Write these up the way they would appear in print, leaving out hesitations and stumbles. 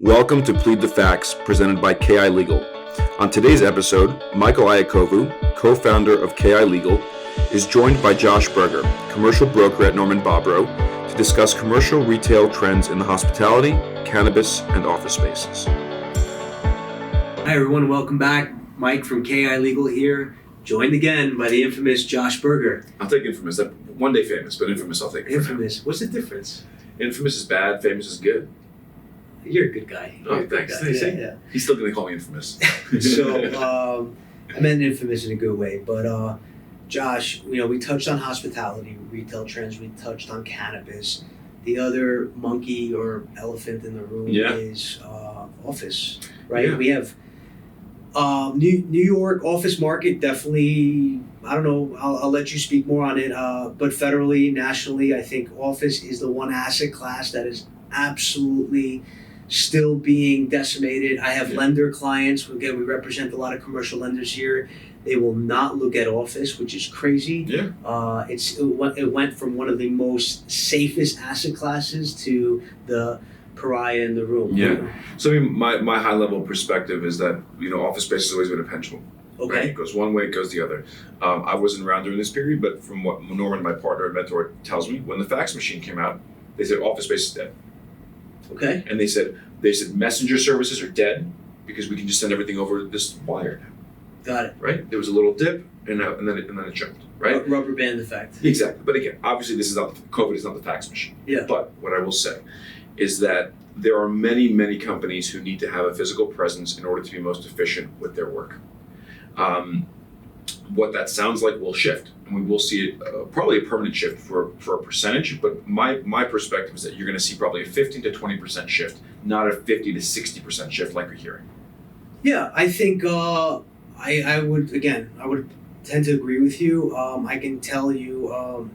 Welcome to Plead the Facts, presented by KI Legal. On today's episode, Michael Iakovou, co-founder of KI Legal, is joined by Josh Berger, commercial broker at Bobrow, to discuss commercial retail trends in the hospitality, cannabis, and office spaces. Hi everyone, welcome back. Mike from KI Legal here, joined again by the infamous Josh Berger. I'll take infamous. One day famous, but infamous I'll take. Infamous. What's the difference? Infamous is bad, famous is good. You're a good guy. Thanks. Yeah. He's still going to call me infamous. So, I meant infamous in a good way. But Josh, we touched on hospitality, retail trends. We touched on cannabis. The other monkey or elephant in the room is office, right? Yeah. We have New York office market, definitely. I don't know. I'll let you speak more on it. But federally, nationally, I think office is the one asset class that is absolutely still being decimated. I have lender clients. Again, we represent a lot of commercial lenders here. They will not look at office, which is crazy. Yeah. It went from one of the most safest asset classes to the pariah in the room. Yeah. So I mean, my high level perspective is that office space has always been a pendulum. Okay. Right? It goes one way, it goes the other. I wasn't around during this period, but from what Norman, my partner and mentor, tells me, when the fax machine came out, they said office space is dead. Okay. And they said messenger services are dead because we can just send everything over this wire now. Got it. Right? There was a little dip and then it jumped. Right? Rubber band effect. Exactly. But again, obviously COVID is not the fax machine. Yeah. But what I will say is that there are many, many companies who need to have a physical presence in order to be most efficient with their work. What that sounds like will shift, and we will see it probably a permanent shift for a percentage. But my perspective is that you're going to see probably a 15 to 20% shift, not a 50 to 60% shift like you're hearing. Yeah, I think I would tend to agree with you. I can tell you,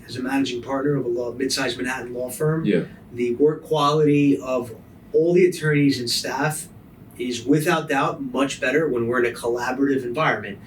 as a managing partner of a mid-sized Manhattan law firm, the work quality of all the attorneys and staff is without doubt much better when we're in a collaborative environment.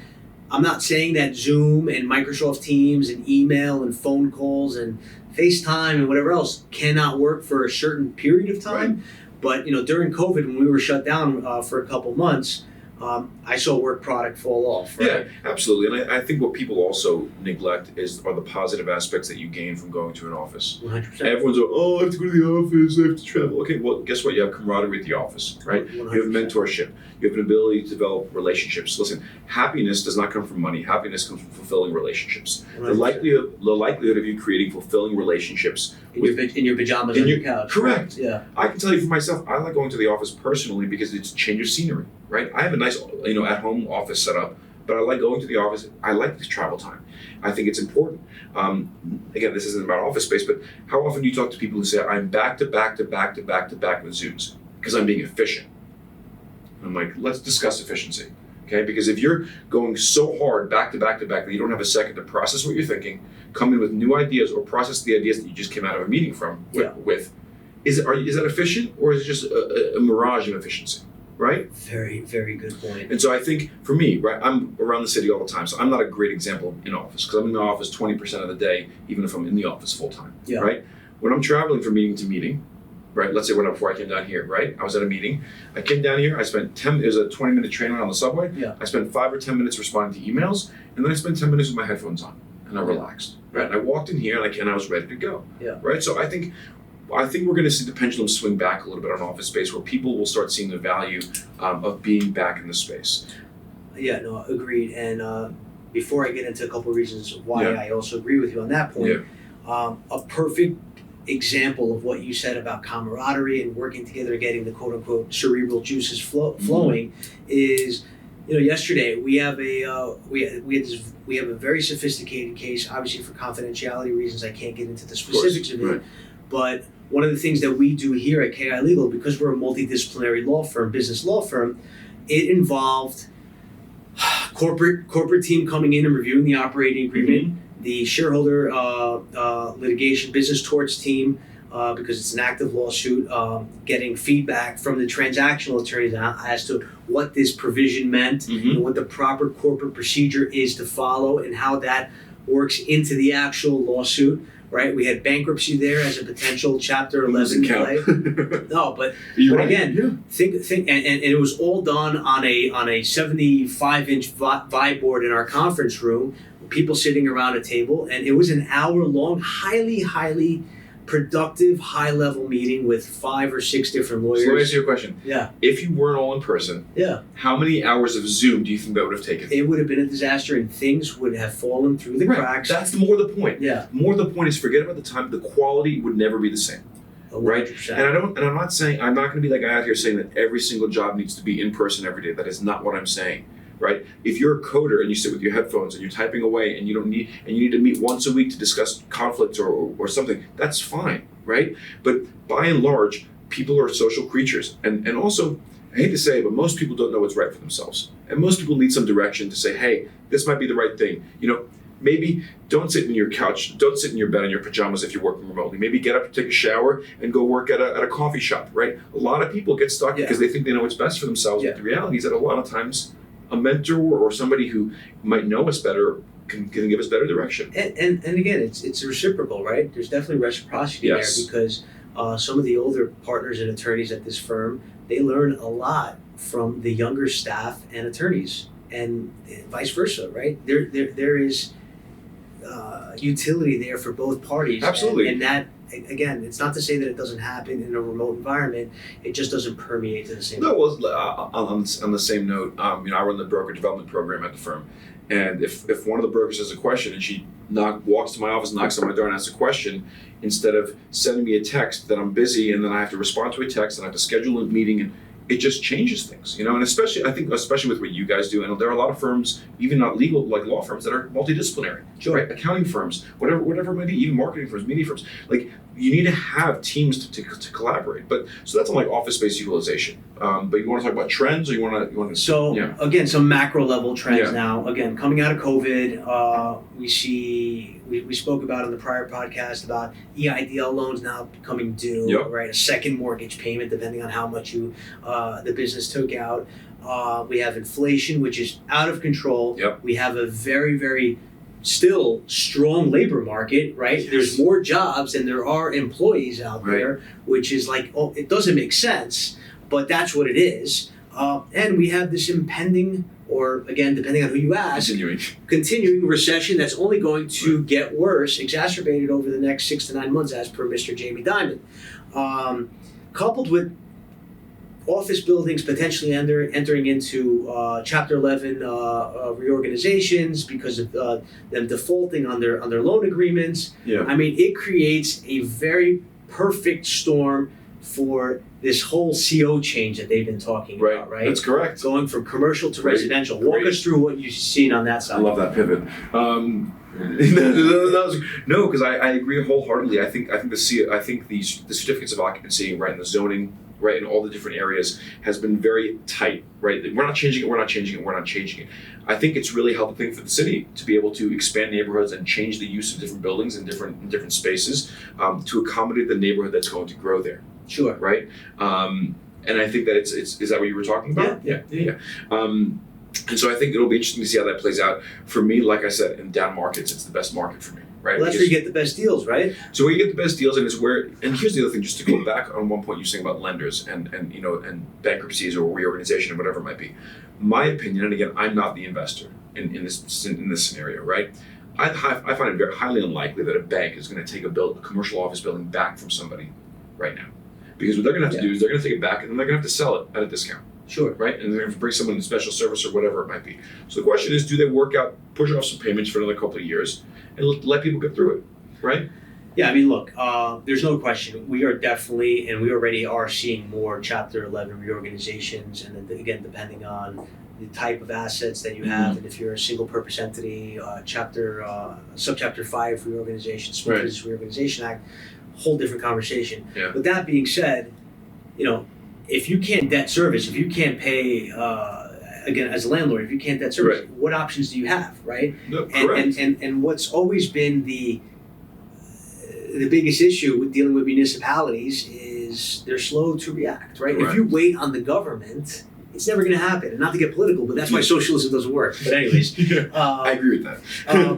I'm not saying that Zoom and Microsoft Teams and email and phone calls and FaceTime and whatever else cannot work for a certain period of time. Right. But during COVID, when we were shut down for a couple months, I saw work product fall off. Right? Yeah, absolutely. And I think what people also neglect are the positive aspects that you gain from going to an office. 100%. Everyone's like, I have to go to the office, I have to travel. Okay, well, guess what? You have camaraderie at the office, right? 100%. You have mentorship. You have an ability to develop relationships. Listen, happiness does not come from money. Happiness comes from fulfilling relationships. 100%. The likelihood of you creating fulfilling relationships in your pajamas on your couch. Correct. Yeah. I can tell you for myself, I like going to the office personally because it's a change of scenery, right? I have a nice, at-home office set up, but I like going to the office. I like this travel time. I think it's important. Again, this isn't about office space, but how often do you talk to people who say, I'm back to back with Zooms because I'm being efficient? And I'm like, let's discuss efficiency, okay? Because if you're going so hard back to back that you don't have a second to process what you're thinking, come in with new ideas or process the ideas that you just came out of a meeting with, is that efficient or is it just a mirage of efficiency? Right? Very, very good point. And so I think for me, right, I'm around the city all the time, so I'm not a great example in office because I'm in the office 20% of the day, even if I'm in the office full time. Yeah. Right? When I'm traveling from meeting to meeting, right? Let's say before I came down here, right? I was at a meeting. I came down here. I spent there's a 20-minute train ride on the subway. Yeah. I spent 5 or 10 minutes responding to emails, and then I spent 10 minutes with my headphones on, and I relaxed. Right? And I walked in here, and I was ready to go. Yeah. Right? So I think we're going to see the pendulum swing back a little bit on office space where people will start seeing the value of being back in the space. Yeah, no, agreed. And before I get into a couple of reasons why I also agree with you on that point, a perfect example of what you said about camaraderie and working together and getting the quote-unquote cerebral juices flowing is, yesterday we have a very sophisticated case. Obviously, for confidentiality reasons, I can't get into the specifics of it. Right. But one of the things that we do here at KI Legal, because we're a multidisciplinary business law firm, it involved corporate team coming in and reviewing the operating agreement, the shareholder litigation business torts team, because it's an active lawsuit, getting feedback from the transactional attorneys as to what this provision meant and what the proper corporate procedure is to follow and how that works into the actual lawsuit, right? We had bankruptcy there as a potential Chapter 11 play. No, but again, think, and it was all done on a 75-inch vibe board in our conference room, people sitting around a table, and it was an hour-long, highly productive, high-level meeting with 5 or 6 different lawyers. So let me ask you a question. Yeah. If you weren't all in person, how many hours of Zoom do you think that would have taken? It would have been a disaster, and things would have fallen through the cracks. That's more the point. Yeah. More the point is forget about the time. The quality would never be the same. 100%. Right? And I'm not going to be that guy out here saying that every single job needs to be in person every day. That is not what I'm saying. Right? If you're a coder and you sit with your headphones and you're typing away and you need to meet once a week to discuss conflicts or something, that's fine, right? But by and large, people are social creatures. And also, I hate to say it, but most people don't know what's right for themselves. And most people need some direction to say, hey, this might be the right thing. Maybe don't sit in your couch, don't sit in your bed in your pajamas if you're working remotely. Maybe get up, take a shower, and go work at a coffee shop, right? A lot of people get stuck because they think they know what's best for themselves. But the reality is that a lot of times, a mentor or somebody who might know us better can give us better direction. And again, it's reciprocal, right? There's definitely reciprocity there because some of the older partners and attorneys at this firm, they learn a lot from the younger staff and attorneys, and vice versa, right? There is utility there for both parties. Absolutely. And that, again, it's not to say that it doesn't happen in a remote environment. It just doesn't permeate to the same level. Well, on the same note, I run the broker development program at the firm. And if one of the brokers has a question and she walks to my office, knocks on my door and asks a question, instead of sending me a text that I'm busy and then I have to respond to a text and I have to schedule a meeting, and it just changes things, and especially with what you guys do. And there are a lot of firms, even not legal, like law firms, that are multidisciplinary, right? Accounting firms, whatever it might be, even marketing firms, media firms. Like, you need to have teams to collaborate. But so that's on like office space utilization. But you want to talk about trends, or you want to? So again, some macro level trends now. Again, coming out of COVID, we spoke about in the prior podcast about EIDL loans now becoming due, right? A second mortgage payment, depending on how much the business took out. We have inflation, which is out of control. We have a very, very still strong labor market, right? Yes. There's more jobs than there are employees out there, which is like, it doesn't make sense, but that's what it is. And we have this impending, or again, depending on who you ask, continuing recession that's only going to get worse, exacerbated over the next 6 to 9 months, as per Mr. Jamie Dimon. Coupled with office buildings potentially entering into Chapter 11 reorganizations because of them defaulting on their loan agreements. I mean, it creates a very perfect storm for this whole CO change that they've been talking about, right? That's correct. Going from commercial to residential. Walk us through what you've seen on that side. I love that pivot. No, because I agree wholeheartedly. I think the certificates of occupancy, right, and the zoning, right, in all the different areas has been very tight, right? We're not changing it. I think it's really helped the thing for the city to be able to expand neighborhoods and change the use of different buildings and different spaces to accommodate the neighborhood that's going to grow there. Sure. Right? And I think that is that what you were talking about? Yeah. And so I think it'll be interesting to see how that plays out. For me, like I said, in down markets, it's the best market for me, right? Well, that's where you get the best deals, right? So where you get the best deals, and here's the other thing, just to go back on one point you were saying about lenders and bankruptcies or reorganization or whatever it might be. My opinion, and again, I'm not the investor in this scenario, right? I find it very highly unlikely that a bank is going to take a commercial office building back from somebody right now. Because what they're going to have to do is they're going to take it back and then they're going to have to sell it at a discount. Sure. Right? And they're going to bring someone in special service or whatever it might be. So the question is, do they push off some payments for another couple of years and let people get through it, right? Yeah, I mean, look, there's no question. We are definitely, and we already are seeing more Chapter 11 reorganizations. And then again, depending on the type of assets that you have, and if you're a single purpose entity, subchapter 5 reorganization, Small Business Reorganization Act, whole different conversation. Yeah. With that being said, if you can't debt service, if you can't pay, again, as a landlord, if you can't debt service, what options do you have, right? No, correct. And what's always been the biggest issue with dealing with municipalities is they're slow to react, right? Correct. If you wait on the government, It's never going to happen. And not to get political, but that's why socialism doesn't work. But anyways, I agree with that.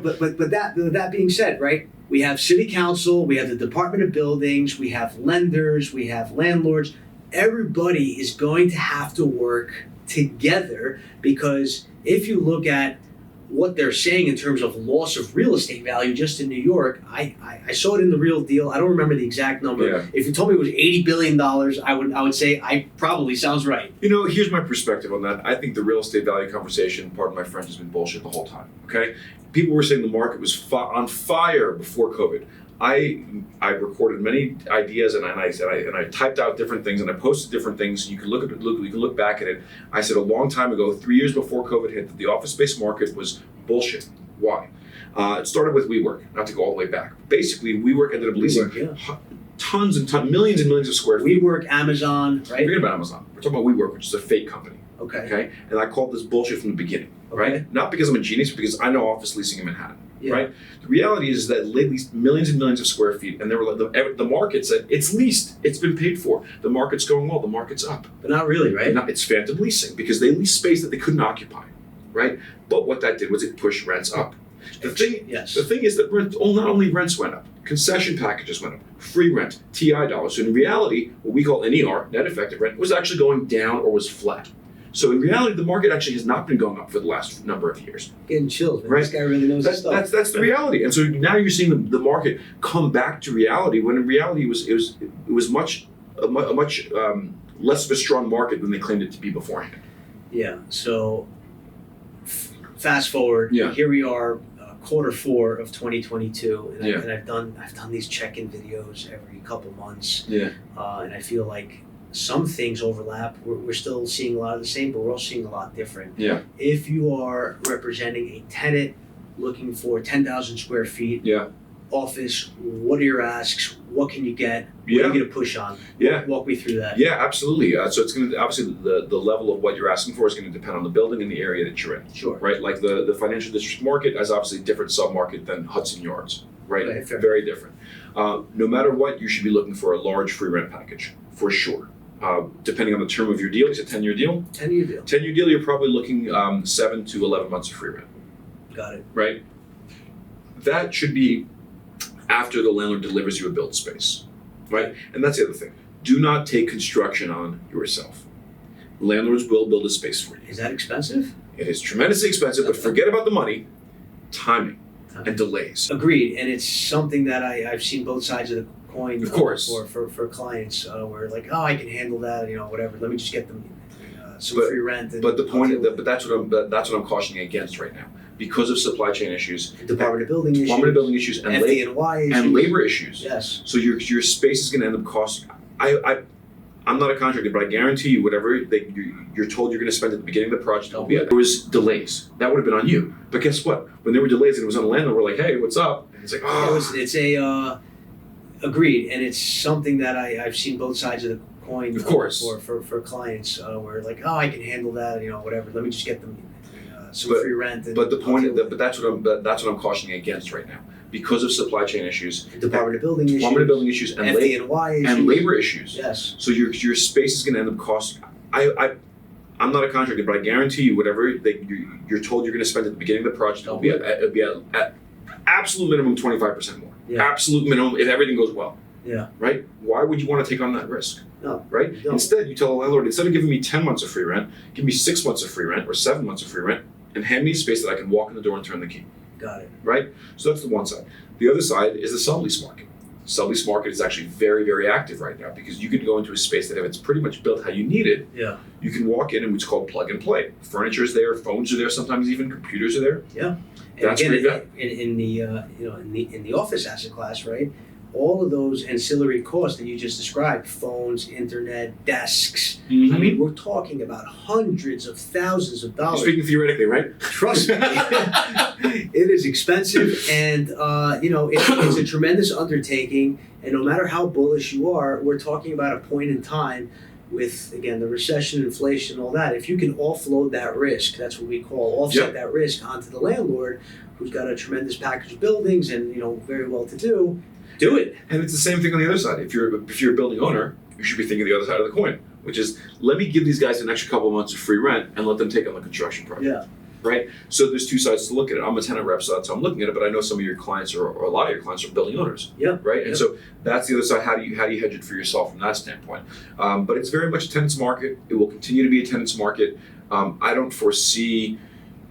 but that being said, right? We have city council, we have the Department of Buildings, we have lenders, we have landlords. Everybody is going to have to work together, because if you look at what they're saying in terms of loss of real estate value just in New York, I saw it in the Real Deal. I don't remember the exact number. Yeah. If you told me it was $80 billion, I would say probably sounds right. Here's my perspective on that. I think the real estate value conversation, pardon my French, has been bullshit the whole time. Okay, people were saying the market was on fire before COVID. I recorded many ideas and I typed out different things and I posted different things. You can look back at it. I said a long time ago, 3 years before COVID hit, that the office space market was bullshit. Why? It started with WeWork, not to go all the way back. Basically, WeWork ended up leasing tons and tons, millions and millions of square feet. WeWork, Amazon, right? Forget about Amazon. We're talking about WeWork, which is a fake company. Okay. And I called this bullshit from the beginning, right? Not because I'm a genius, but because I know office leasing in Manhattan. Yeah. Right. The reality is that lately millions and millions of square feet, and the market said it's leased, it's been paid for. The market's going well, the market's up. But not really, right? It's phantom leasing because they leased space that they couldn't occupy, right? But what that did was it pushed rents up. The thing is that not only rents went up, concession packages went up, free rent, TI dollars. So in reality, what we call NER, net effective rent, was actually going down or was flat. So in reality, the market actually has not been going up for the last number of years. Getting chills, man. Right? This guy really knows his stuff. That's the reality. And so now you're seeing the market come back to reality, when in reality it was much less of a strong market than they claimed it to be beforehand. Yeah. So fast forward. Yeah. Here we are, Q4 of 2022, and, Yeah. I've done these check-in videos every couple months. Yeah. And I feel like some things overlap. We're still seeing a lot of the same, but we're also seeing a lot different. Yeah. If you are representing a tenant looking for 10,000 square feet office, what are your asks? What can you get? What are you going to push on? Walk me through that. Yeah, absolutely. So it's going to, obviously, the level of what you're asking for is going to depend on the building and the area that you're in. Sure. Right? Like the financial district market is obviously a different sub-market than Hudson Yards. Right? Fair. Very different. No matter what, you should be looking for a large free rent package, for sure. Depending on the term of your deal, it's a 10-year deal. 10-year deal. 10-year deal, you're probably looking 7 to 11 months of free rent. Got it. Right? That should be after the landlord delivers you a built space. Right? And that's the other thing. Do not take construction on yourself. Landlords will build a space for you. Is that expensive? It is tremendously expensive, but forget about the money, timing, and delays. Agreed. And it's something that I've seen both sides of the coin. Of course. For clients where like, oh, I can handle that, whatever. Let me just get them some free rent. But the point is but that's what I'm cautioning against right now. Because of supply chain issues, Department of Building issues, and FDNY issues, and labor issues. Yes. So your space is going to end up costing. I'm not a contractor, but I guarantee you, whatever you're told you're going to spend at the beginning of the project, there was delays. That would have been on you. But guess what? When there were delays and it was on the landlord, we're like, hey, what's up? And it's like, oh. Agreed, and it's something that I've seen both sides of the coin. Of course. For clients where like, oh, I can handle that, whatever. Let me just get them some free rent. But the point is but that's what I'm cautioning against right now. Because of supply chain issues, Department of Building issues, and FDNY issues, and labor issues. Yes. So your space is going to end up costing. I'm not a contractor, but I guarantee you, whatever you're told you're going to spend at the beginning of the project, it'll be at absolute minimum 25% more. Yeah. Absolute minimum if everything goes well. Yeah. Right? Why would you want to take on that risk? No. Right? Instead, you tell the landlord, instead of giving me 10 months of free rent, give me 6 months of free rent or 7 months of free rent, and hand me a space that I can walk in the door and turn the key. Got it. Right? So that's the one side. The other side is the sublease market. Sublease market is actually very, very active right now because you can go into a space that if it's pretty much built how you need it, you can walk in and what's called plug and play. Furniture's there, phones are there, sometimes even computers are there. Yeah. And that's again, in the office asset class, right? All of those ancillary costs that you just described, phones, internet, desks. Mm-hmm. I mean, we're talking about hundreds of thousands of dollars. You're speaking theoretically, right? Trust me. It is expensive and, it's a tremendous undertaking. And no matter how bullish you are, we're talking about a point in time with, again, the recession, inflation, all that. If you can offload that risk, that's what we call offset that risk onto the landlord who's got a tremendous package of buildings and, very well to do it. And it's the same thing on the other side. If you're a building owner, you should be thinking the other side of the coin. which is let me give these guys an extra couple of months of free rent and let them take on the construction project. Yeah. Right? So there's two sides to look at it. I'm a tenant rep, so that's how I'm looking at it, but I know some of your clients or a lot of your clients are building owners. Yeah. Right? And so that's the other side. How do you hedge it for yourself from that standpoint? But it's very much a tenant's market. It will continue to be a tenant's market. I don't foresee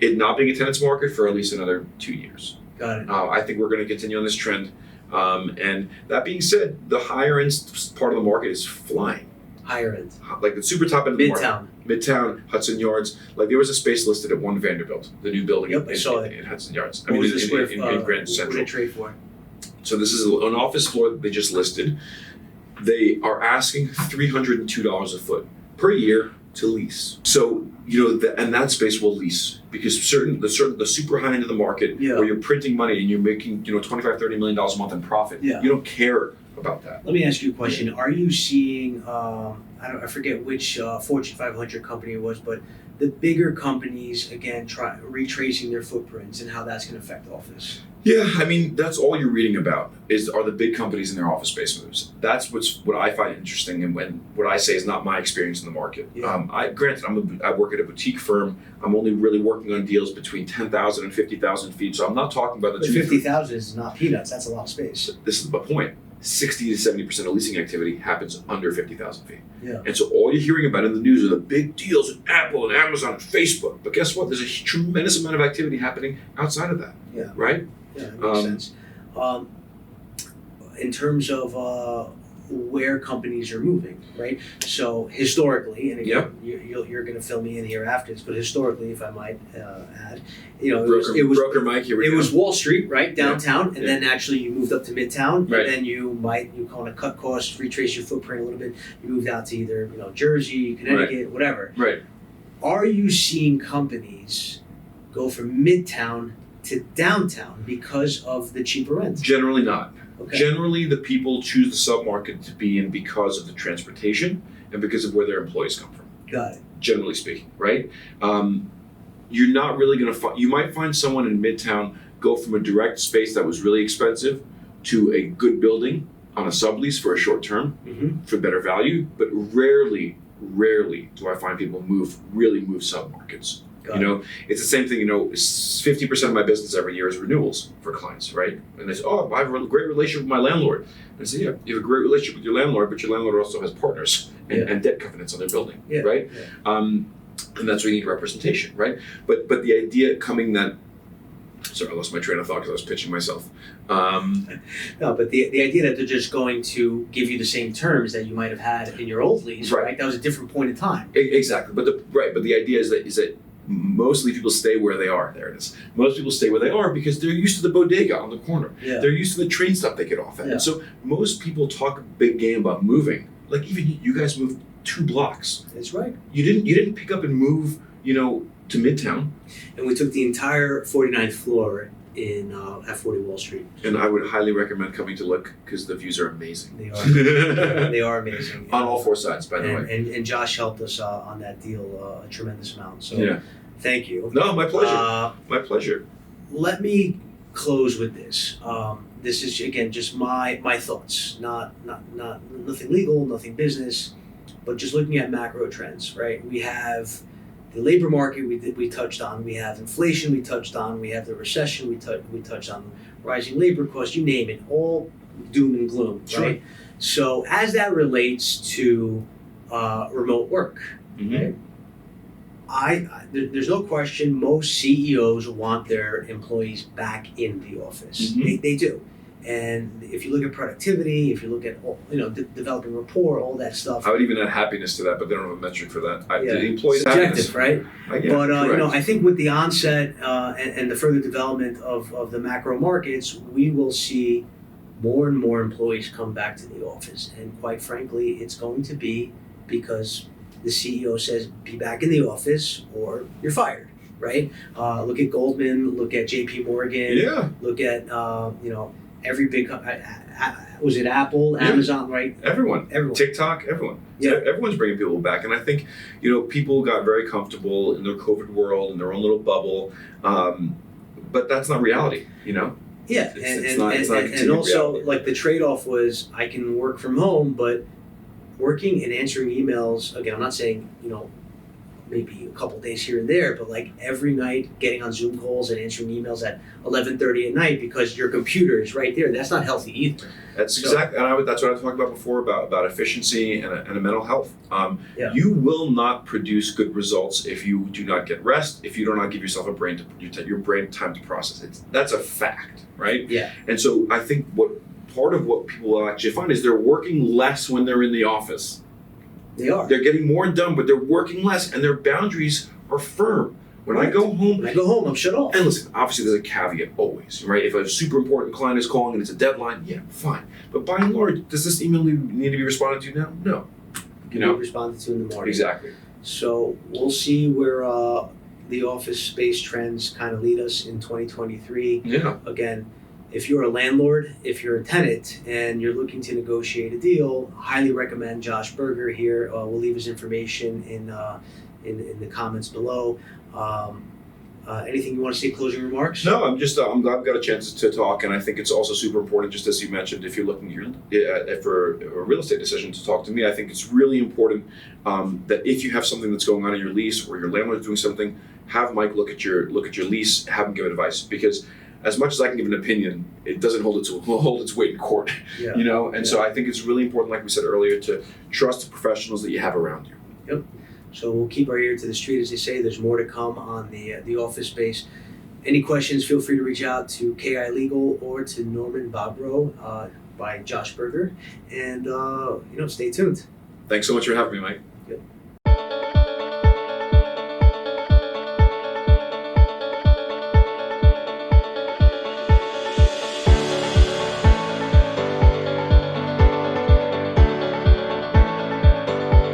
it not being a tenant's market for at least another 2 years. Got it. I think we're going to continue on this trend. And that being said, the higher end part of the market is flying. Higher end. Like the super top end of the market. Midtown. Midtown, Hudson Yards. Like there was a space listed at One Vanderbilt, the new building Yep, I saw that. in Hudson Yards. What was the square in Grand Central. What did it trade for? So this is an office floor that they just listed. They are asking $302 a foot per year to lease. So and that space will lease because the super high end of the market where you're printing money and you're making $25-30 million a month in profit. Yeah. You don't care about that. Let me ask you a question. Are you seeing I forget which Fortune 500 company it was, but the bigger companies again retracing their footprints and how that's going to affect office? Yeah, I mean that's all you're reading about are the big companies in their office space moves. That's what I find interesting, and what I say is not my experience in the market. Yeah. I work at a boutique firm. I'm only really working on deals between 10,000 and 50,000 feet. So I'm not talking about the 50,000 is not peanuts. That's a lot of space. This is the point. 60 to 70% of leasing activity happens under 50,000 feet. Yeah. And so all you're hearing about in the news are the big deals at Apple and Amazon and Facebook. But guess what? There's a tremendous amount of activity happening outside of that. Yeah. Right? Yeah, that makes sense. In terms of where companies are moving, right? So historically, and again, you're going to fill me in here after this, but historically, if I might add, it was Broker Mike. Here we go. It was Wall Street, right, downtown, and then actually you moved up to Midtown, right. And then you kind of cut costs, retrace your footprint a little bit. You moved out to either Jersey, Connecticut, whatever. Right. Are you seeing companies go from Midtown to downtown because of the cheaper rent? Generally not. Okay. Generally, the people choose the submarket to be in because of the transportation and because of where their employees come from. Got it. Generally speaking, right? You're not really going to find. You might find someone in Midtown go from a direct space that was really expensive to a good building on a sublease for a short term for better value, but rarely do I find people really move submarkets. It's the same thing. 50% of my business every year is renewals for clients, right? And they say, "Oh, I have a great relationship with my landlord." And I say, "Yeah, you have a great relationship with your landlord, but your landlord also has partners and debt covenants on their building, right?" Yeah. And that's where you need representation, right? But the idea coming that. Sorry, I lost my train of thought because I was pitching myself. No, but the idea that they're just going to give you the same terms that you might have had in your old lease, right? That was a different point in time. Exactly, but the idea is that mostly people stay where they are. There it is. Most people stay where they are because they're used to the bodega on the corner. Yeah. They're used to the train stop they get off at. Yeah. And so most people talk a big game about moving. Like even you guys moved 2 blocks. That's right. You didn't pick up and move, to Midtown. And we took the entire 49th floor in at 40 Wall Street. And I would highly recommend coming to look because the views are amazing. They are. They are amazing. On all 4 sides, by the way. And Josh helped us on that deal a tremendous amount. So thank you. No, my pleasure. My pleasure. Let me close with this. This is again just my thoughts, not nothing legal, nothing business, but just looking at macro trends. Right, we have the labor market we touched on. We have inflation we touched on. We have the recession we touched on. Rising labor costs, you name it, all doom and gloom. Sure. Right. So as that relates to remote work, right? There's no question most CEOs want their employees back in the office. They do. And if you look at productivity, if you look at developing rapport, all that stuff. I would even add happiness to that, but they don't have a metric for that. The employees' subjective, happiness. Right? But I think with the onset and the further development of the macro markets, we will see more and more employees come back to the office. And quite frankly, it's going to be because the CEO says, be back in the office or you're fired, right? Look at Goldman, look at JP Morgan, look at, every big, was it Apple, Amazon, right? Everyone. TikTok, everyone. Yeah. Everyone's bringing people back. And I think, people got very comfortable in their COVID world, in their own little bble. But that's not reality, Yeah, it's not and also reality. like the trade-off was I can work from home, but working and answering emails, again, I'm not saying, maybe a couple days here and there, but like every night getting on Zoom calls and answering emails at 11:30 at night because your computer is right there. That's not healthy either. That's exactly, and that's what I was talking about before about efficiency and a mental health. Yeah. You will not produce good results if you do not get rest, if you do not give yourself your brain time to process it. That's a fact, right? Yeah. And so I think part of what people will actually find is they're working less when they're in the office. They are. They're getting more done, but they're working less, and their boundaries are firm. When I go home, I'm shut off. and listen, obviously there's a caveat always, right? If a super important client is calling and it's a deadline, yeah, fine. But by and large, does this email need to be responded to now? No. Responded to in the morning. Exactly. So we'll see where the office space trends kind of lead us in 2023. Yeah. Again, if you're a landlord, if you're a tenant, and you're looking to negotiate a deal, highly recommend Josh Berger here. We'll leave his information in the comments below. Anything you want to say, closing remarks? No, I'm glad we got a chance to talk, and I think it's also super important, just as you mentioned, if you're looking for a real estate decision to talk to me, I think it's really important that if you have something that's going on in your lease or your landlord's doing something, have Mike look at your lease, have him give advice, because as much as I can give an opinion, it doesn't hold its weight in court, And so I think it's really important, like we said earlier, to trust the professionals that you have around you. Yep. So we'll keep our ear to the street, as they say. There's more to come on the office space. Any questions, feel free to reach out to KI Legal or to Norman Bobrow by Josh Berger. And, stay tuned. Thanks so much for having me, Mike.